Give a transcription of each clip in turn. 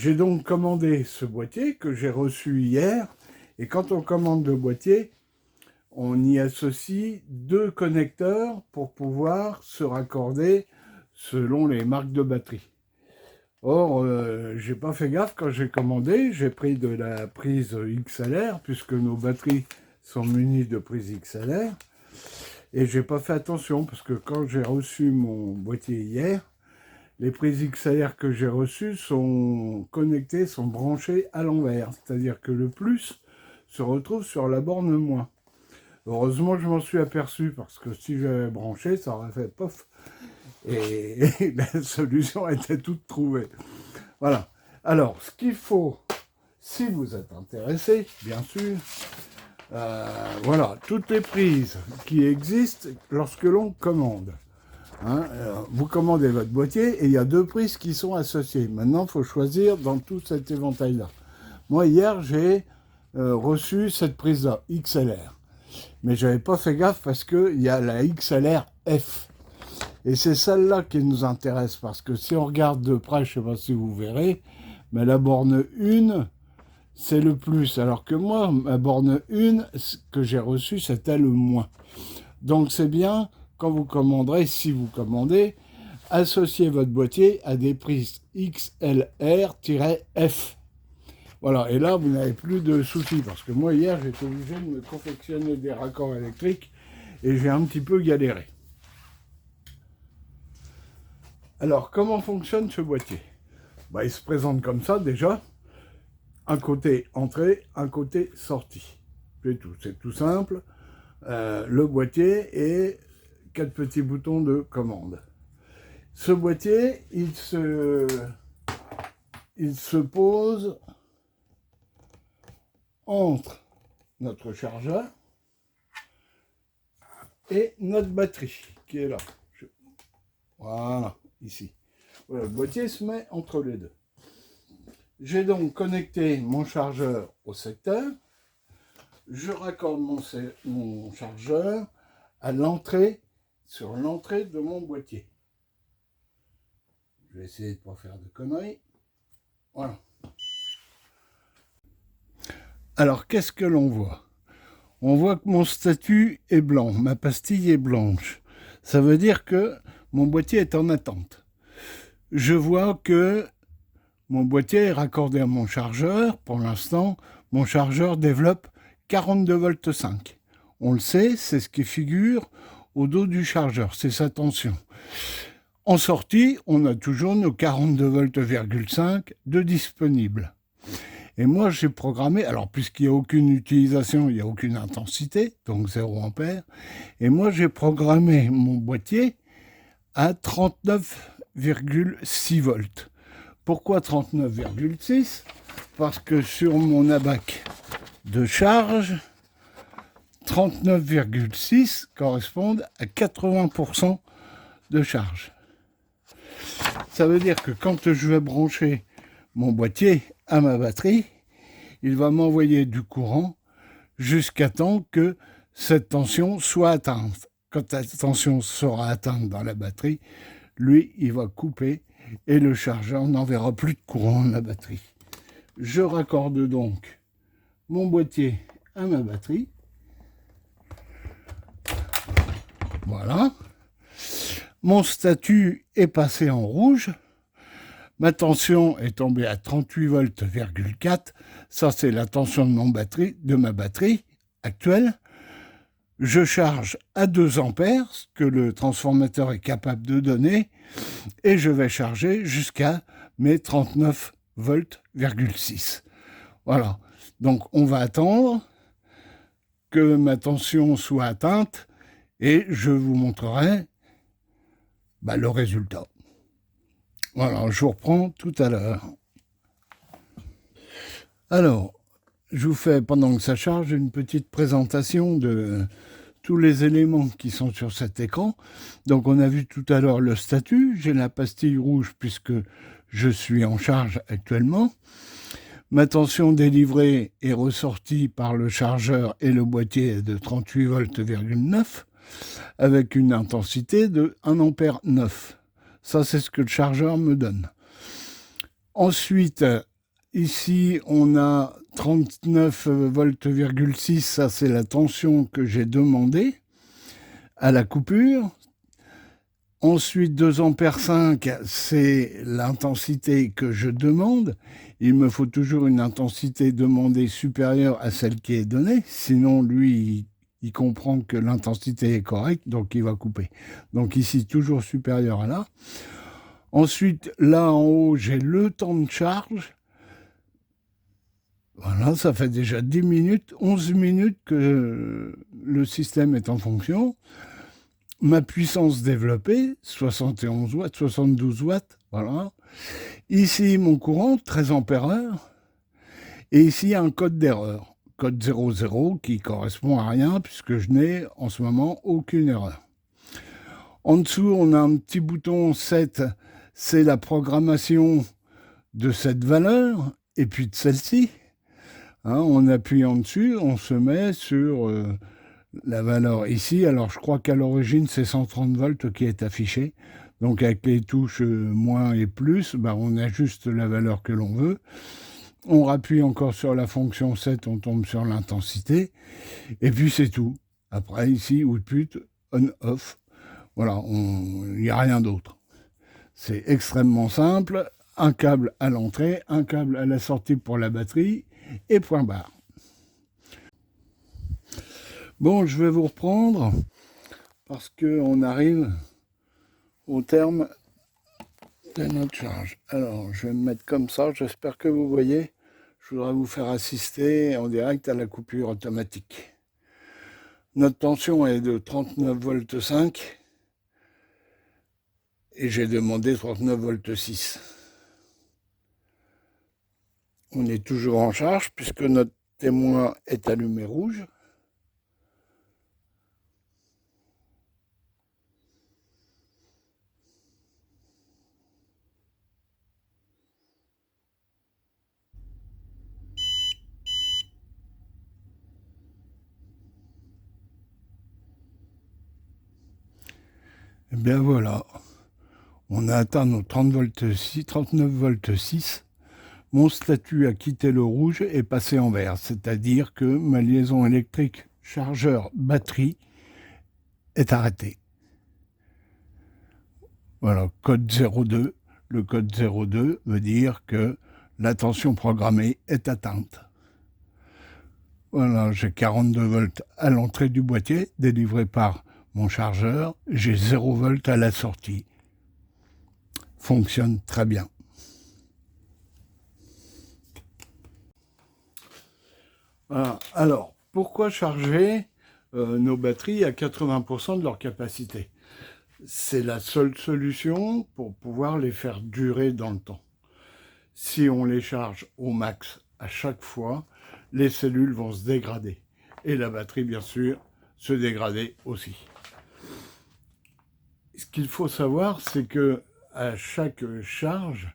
J'ai donc commandé ce boîtier que j'ai reçu hier. Et quand on commande le boîtier, on y associe 2 connecteurs pour pouvoir se raccorder selon les marques de batterie. Or, j'ai pas fait gaffe quand j'ai commandé, j'ai pris de la prise XLR, puisque nos batteries sont munies de prise XLR, et j'ai pas fait attention, parce que quand j'ai reçu mon boîtier hier, les prises XLR que j'ai reçues sont connectées, sont branchées à l'envers, c'est-à-dire que le plus se retrouve sur la borne moins. Heureusement, je m'en suis aperçu, parce que si j'avais branché, ça aurait fait pof, et la solution était toute trouvée. Voilà. Alors, ce qu'il faut, si vous êtes intéressé, bien sûr, voilà, toutes les prises qui existent lorsque l'on commande. Hein, vous commandez votre boîtier et il y a 2 prises qui sont associées. Maintenant, il faut choisir dans tout cet éventail-là. Moi, hier, j'ai reçu cette prise-là, XLR. Mais je n'avais pas fait gaffe parce qu'il y a la XLR F. Et c'est celle-là qui nous intéresse, parce que si on regarde de près, je ne sais pas si vous verrez, mais la borne 1, c'est le plus, alors que moi, ma borne 1 que j'ai reçue, c'était le moins. Donc c'est bien, quand vous commanderez, si vous commandez, associez votre boîtier à des prises XLR-F. Voilà, et là, vous n'avez plus de soucis, parce que moi, hier, j'étais obligé de me confectionner des raccords électriques, et j'ai un petit peu galéré. Alors, comment fonctionne ce boîtier? Il se présente comme ça, déjà. Un côté entrée, un côté sortie. C'est tout simple. Le boîtier et 4 petits boutons de commande. Ce boîtier, il se pose entre notre chargeur et notre batterie, qui est là. Voilà, ici. Voilà, le boîtier se met entre les deux. J'ai donc connecté mon chargeur au secteur. Je raccorde mon chargeur à l'entrée, sur l'entrée de mon boîtier. Je vais essayer de ne pas faire de conneries. Voilà. Alors, qu'est-ce que l'on voit? On voit que mon statut est blanc, ma pastille est blanche. Ça veut dire que mon boîtier est en attente. Je vois que mon boîtier est raccordé à mon chargeur. Pour l'instant, mon chargeur développe 42 volts 5. On le sait, c'est ce qui figure au dos du chargeur, c'est sa tension. En sortie, on a toujours nos 42 volts,5 de disponibles. Et moi, j'ai programmé, alors puisqu'il n'y a aucune utilisation, il n'y a aucune intensité, donc 0 ampère, et moi, j'ai programmé mon boîtier à 39,6 volts. Pourquoi 39,6? Parce que sur mon abac de charge, 39,6 correspondent à 80% de charge. Ça veut dire que quand je vais brancher mon boîtier à ma batterie, il va m'envoyer du courant jusqu'à temps que cette tension soit atteinte. Quand la tension sera atteinte dans la batterie, lui, il va couper et le chargeur n'enverra plus de courant à la batterie. Je raccorde donc mon boîtier à ma batterie. Voilà. Mon statut est passé en rouge. Ma tension est tombée à 38 volts,4. Ça, c'est la tension de ma batterie actuelle. Je charge à 2 ampères, ce que le transformateur est capable de donner, et je vais charger jusqu'à mes 39 volts,6. Voilà. Donc, on va attendre que ma tension soit atteinte et je vous montrerai le résultat. Voilà, je vous reprends tout à l'heure. Alors, je vous fais, pendant que ça charge, une petite présentation de tous les éléments qui sont sur cet écran. Donc, on a vu tout à l'heure le statut. J'ai la pastille rouge puisque je suis en charge actuellement. Ma tension délivrée est ressortie par le chargeur et le boîtier est de 38 volts,9 avec une intensité de 1 ampère 9. Ça, c'est ce que le chargeur me donne. Ensuite, ici, on a 39 volts, 6, ça c'est la tension que j'ai demandée à la coupure. Ensuite, 2 ampères 5, c'est l'intensité que je demande. Il me faut toujours une intensité demandée supérieure à celle qui est donnée. Sinon, lui, il comprend que l'intensité est correcte, donc il va couper. Donc ici, toujours supérieur à là. Ensuite, là en haut, j'ai le temps de charge. Voilà, ça fait déjà 10 minutes, 11 minutes que le système est en fonction. Ma puissance développée, 71 watts, 72 watts, voilà. Ici, mon courant, 13 ampères heure. Et ici, il y a un code d'erreur, code 00, qui correspond à rien, puisque je n'ai en ce moment aucune erreur. En dessous, on a un petit bouton 7, c'est la programmation de cette valeur, et puis de celle-ci. Hein, en appuyant dessus, on se met sur la valeur ici. Alors, je crois qu'à l'origine, c'est 130 volts qui est affiché. Donc, avec les touches moins et plus, bah, on ajuste la valeur que l'on veut. On rappuie encore sur la fonction 7, on tombe sur l'intensité. Et puis, c'est tout. Après, ici, output, on-off. Voilà, il n'y a rien d'autre. C'est extrêmement simple. Un câble à l'entrée, un câble à la sortie pour la batterie, et point barre. Bon, je vais vous reprendre parce qu'on arrive au terme de notre charge. Alors, je vais me mettre comme ça, j'espère que vous voyez. Je voudrais vous faire assister en direct à la coupure automatique. Notre tension est de 39 volts 5 et j'ai demandé 39 volts 6. On est toujours en charge puisque notre témoin est allumé rouge. Et bien voilà, on a atteint nos 39 volts 6. Mon statut a quitté le rouge et passé en vert, c'est-à-dire que ma liaison électrique chargeur-batterie est arrêtée. Voilà, code 02. Le code 02 veut dire que la tension programmée est atteinte. Voilà, j'ai 42 volts à l'entrée du boîtier, délivré par mon chargeur. J'ai 0 volts à la sortie. Fonctionne très bien. Voilà. Alors, pourquoi charger nos batteries à 80% de leur capacité? C'est la seule solution pour pouvoir les faire durer dans le temps. Si on les charge au max à chaque fois, les cellules vont se dégrader. Et la batterie, bien sûr, se dégrader aussi. Ce qu'il faut savoir, c'est que à chaque charge,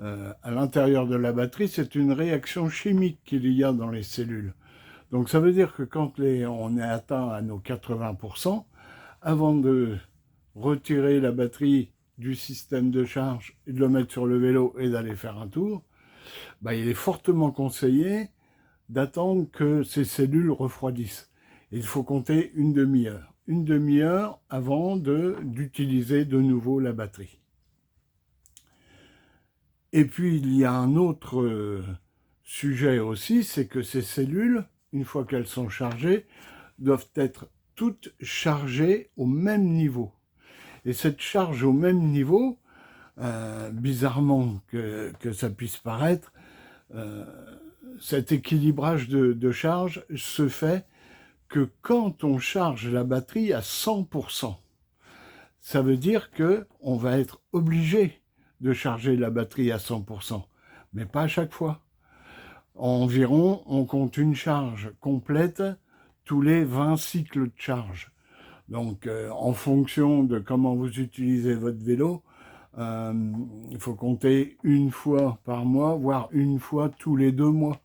à l'intérieur de la batterie, c'est une réaction chimique qu'il y a dans les cellules. Donc ça veut dire que quand on est atteint à nos 80%, avant de retirer la batterie du système de charge et de le mettre sur le vélo et d'aller faire un tour, bah, il est fortement conseillé d'attendre que ces cellules refroidissent. Il faut compter une demi-heure. Une demi-heure avant d'utiliser de nouveau la batterie. Et puis il y a un autre sujet aussi, c'est que ces cellules, une fois qu'elles sont chargées, doivent être toutes chargées au même niveau. Et cette charge au même niveau, bizarrement que ça puisse paraître, cet équilibrage de charge se fait que quand on charge la batterie à 100%. Ça veut dire qu'on va être obligé de charger la batterie à 100%, mais pas à chaque fois. Environ, on compte une charge complète tous les 20 cycles de charge. Donc, en fonction de comment vous utilisez votre vélo, il faut compter une fois par mois, voire une fois tous les 2 mois.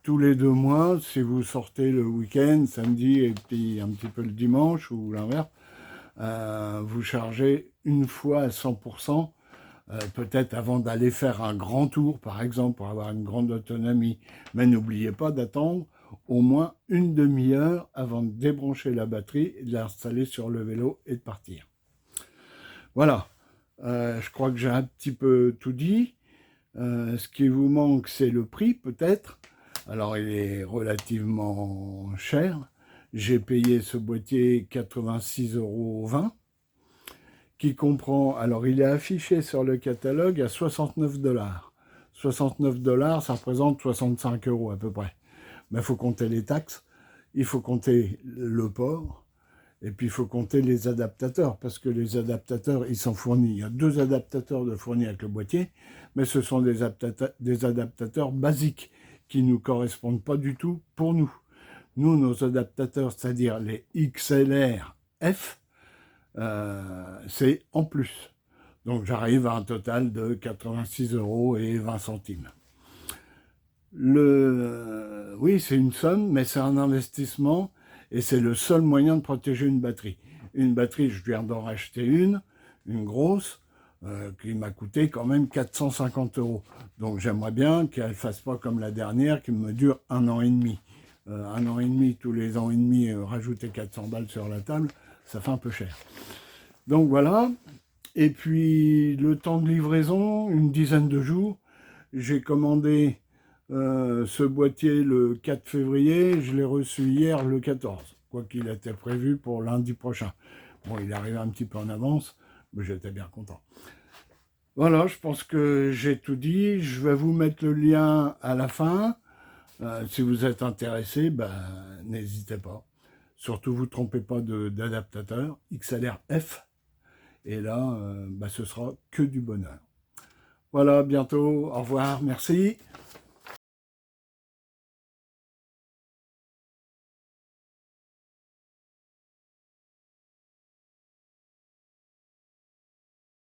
Tous les 2 mois, si vous sortez le week-end, samedi et puis un petit peu le dimanche ou l'inverse, vous chargez une fois à 100% peut-être avant d'aller faire un grand tour, par exemple, pour avoir une grande autonomie. Mais n'oubliez pas d'attendre au moins une demi-heure avant de débrancher la batterie, de l'installer sur le vélo et de partir. Voilà, je crois que j'ai un petit peu tout dit. Ce qui vous manque, c'est le prix, peut-être. Alors, il est relativement cher. J'ai payé ce boîtier 86,20 € qui comprend, alors il est affiché sur le catalogue à 69 $. 69 $, ça représente 65 € à peu près. Mais il faut compter les taxes, il faut compter le port, et puis il faut compter les adaptateurs, parce que les adaptateurs, ils sont fournis. Il y a 2 adaptateurs de fournis avec le boîtier, mais ce sont des adaptateurs basiques, qui ne nous correspondent pas du tout pour nous. Nous, nos adaptateurs, c'est-à-dire les XLR F, c'est en plus. Donc j'arrive à un total de 86,20 €. Oui, c'est une somme, mais c'est un investissement et c'est le seul moyen de protéger une batterie. Une batterie, je viens d'en racheter une grosse, qui m'a coûté quand même 450 €. Donc j'aimerais bien qu'elle ne fasse pas comme la dernière, qui me dure 1 an et demi. 1 an et demi, tous les ans et demi, rajouter 400 balles sur la table, ça fait un peu cher. Donc voilà, et puis le temps de livraison, une dizaine de jours. J'ai commandé ce boîtier le 4 février, je l'ai reçu hier le 14, quoi qu'il était prévu pour lundi prochain. Bon, il arrive un petit peu en avance, mais j'étais bien content. Voilà, je pense que j'ai tout dit. Je vais vous mettre le lien à la fin. Si vous êtes intéressé, ben, n'hésitez pas. Surtout, vous ne trompez pas d'adaptateur, XLR F. Et là, ben, ce sera que du bonheur. Voilà, bientôt. Au revoir. Merci.